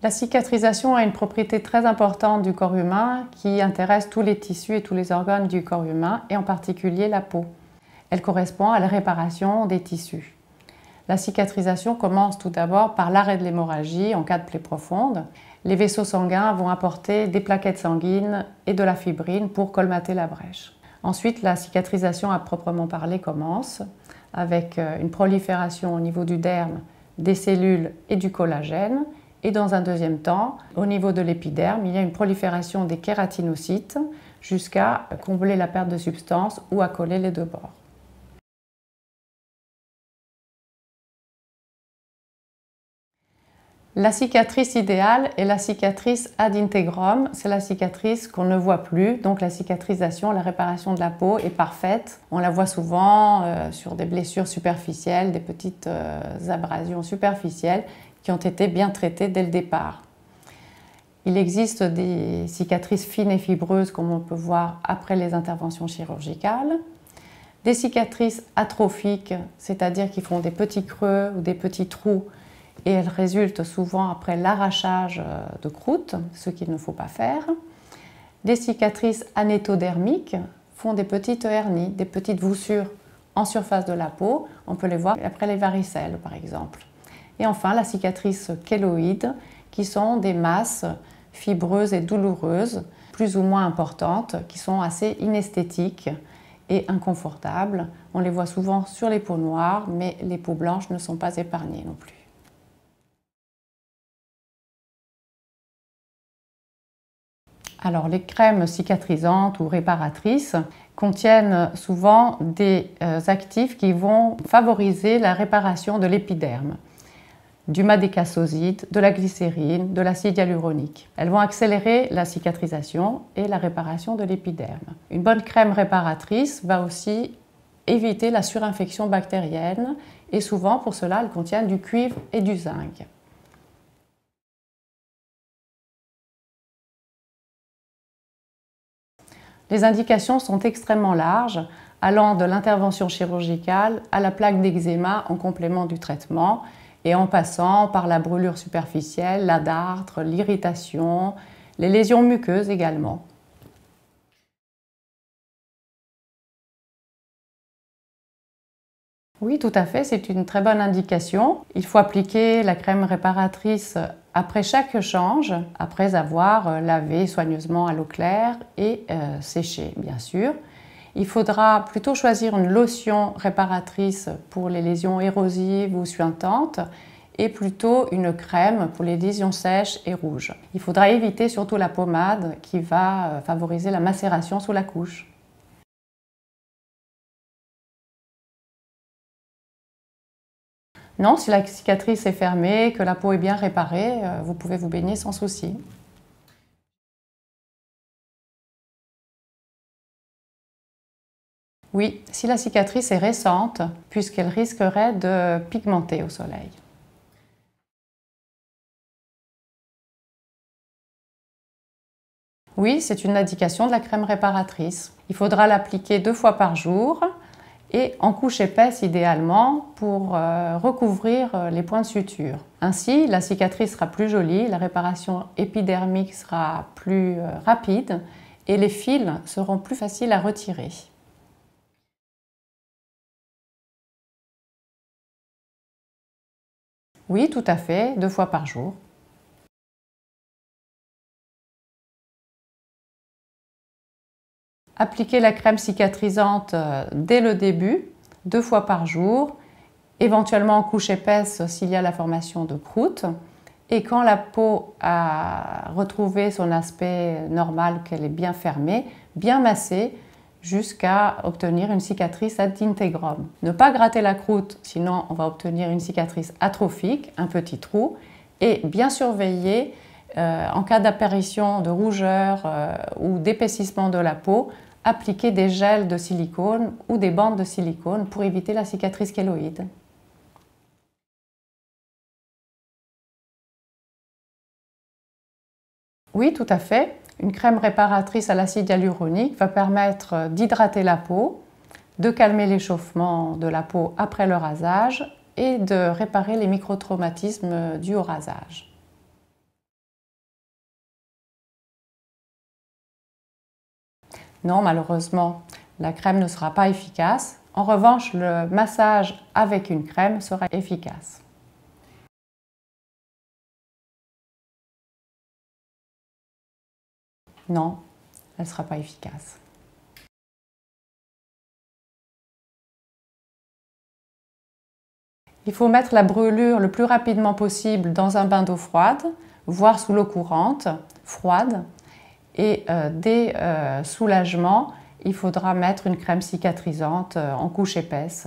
La cicatrisation a une propriété très importante du corps humain qui intéresse tous les tissus et tous les organes du corps humain et en particulier la peau. Elle correspond à la réparation des tissus. La cicatrisation commence tout d'abord par l'arrêt de l'hémorragie en cas de plaie profonde. Les vaisseaux sanguins vont apporter des plaquettes sanguines et de la fibrine pour colmater la brèche. Ensuite, la cicatrisation à proprement parler commence avec une prolifération au niveau du derme des cellules et du collagène. Et dans un deuxième temps, au niveau de l'épiderme, il y a une prolifération des kératinocytes jusqu'à combler la perte de substance ou à coller les deux bords. La cicatrice idéale est la cicatrice ad integrum, c'est la cicatrice qu'on ne voit plus, donc la cicatrisation, la réparation de la peau est parfaite. On la voit souvent sur des blessures superficielles, des petites abrasions superficielles qui ont été bien traitées dès le départ. Il existe des cicatrices fines et fibreuses comme on peut voir après les interventions chirurgicales, des cicatrices atrophiques, c'est-à-dire qui font des petits creux ou des petits trous et elles résultent souvent après l'arrachage de croûte, ce qu'il ne faut pas faire. Des cicatrices anétodermiques font des petites hernies, des petites voussures en surface de la peau. On peut les voir après les varicelles, par exemple. Et enfin, la cicatrice kéloïde, qui sont des masses fibreuses et douloureuses, plus ou moins importantes, qui sont assez inesthétiques et inconfortables. On les voit souvent sur les peaux noires, mais les peaux blanches ne sont pas épargnées non plus. Alors, les crèmes cicatrisantes ou réparatrices contiennent souvent des actifs qui vont favoriser la réparation de l'épiderme, du madécassoside, de la glycérine, de l'acide hyaluronique. Elles vont accélérer la cicatrisation et la réparation de l'épiderme. Une bonne crème réparatrice va aussi éviter la surinfection bactérienne et souvent pour cela elle contient du cuivre et du zinc. Les indications sont extrêmement larges, allant de l'intervention chirurgicale à la plaque d'eczéma en complément du traitement et en passant par la brûlure superficielle, la dartre, l'irritation, les lésions muqueuses également. Oui, tout à fait, c'est une très bonne indication. Il faut appliquer la crème réparatrice après chaque change, après avoir lavé soigneusement à l'eau claire et séché, bien sûr. Il faudra plutôt choisir une lotion réparatrice pour les lésions érosives ou suintantes et plutôt une crème pour les lésions sèches et rouges. Il faudra éviter surtout la pommade qui va favoriser la macération sous la couche. Non, si la cicatrice est fermée, que la peau est bien réparée, vous pouvez vous baigner sans souci. Oui, si la cicatrice est récente, puisqu'elle risquerait de pigmenter au soleil. Oui, c'est une indication de la crème réparatrice. Il faudra l'appliquer 2 fois par jour et en couche épaisse idéalement pour recouvrir les points de suture. Ainsi, la cicatrice sera plus jolie, la réparation épidermique sera plus rapide et les fils seront plus faciles à retirer. Oui, tout à fait, 2 fois par jour. Appliquez la crème cicatrisante dès le début, 2 fois par jour, éventuellement en couche épaisse s'il y a la formation de croûte. Et quand la peau a retrouvé son aspect normal, qu'elle est bien fermée, bien massée, jusqu'à obtenir une cicatrice ad integrum. Ne pas gratter la croûte, sinon on va obtenir une cicatrice atrophique, un petit trou, et bien surveiller en cas d'apparition de rougeur ou d'épaississement de la peau, appliquer des gels de silicone ou des bandes de silicone pour éviter la cicatrice kéloïde. Oui, tout à fait. Une crème réparatrice à l'acide hyaluronique va permettre d'hydrater la peau, de calmer l'échauffement de la peau après le rasage et de réparer les microtraumatismes dus au rasage. Non, malheureusement, la crème ne sera pas efficace. En revanche, le massage avec une crème sera efficace. Non, elle ne sera pas efficace. Il faut mettre la brûlure le plus rapidement possible dans un bain d'eau froide, voire sous l'eau courante, froide. Et dès soulagement, il faudra mettre une crème cicatrisante en couche épaisse.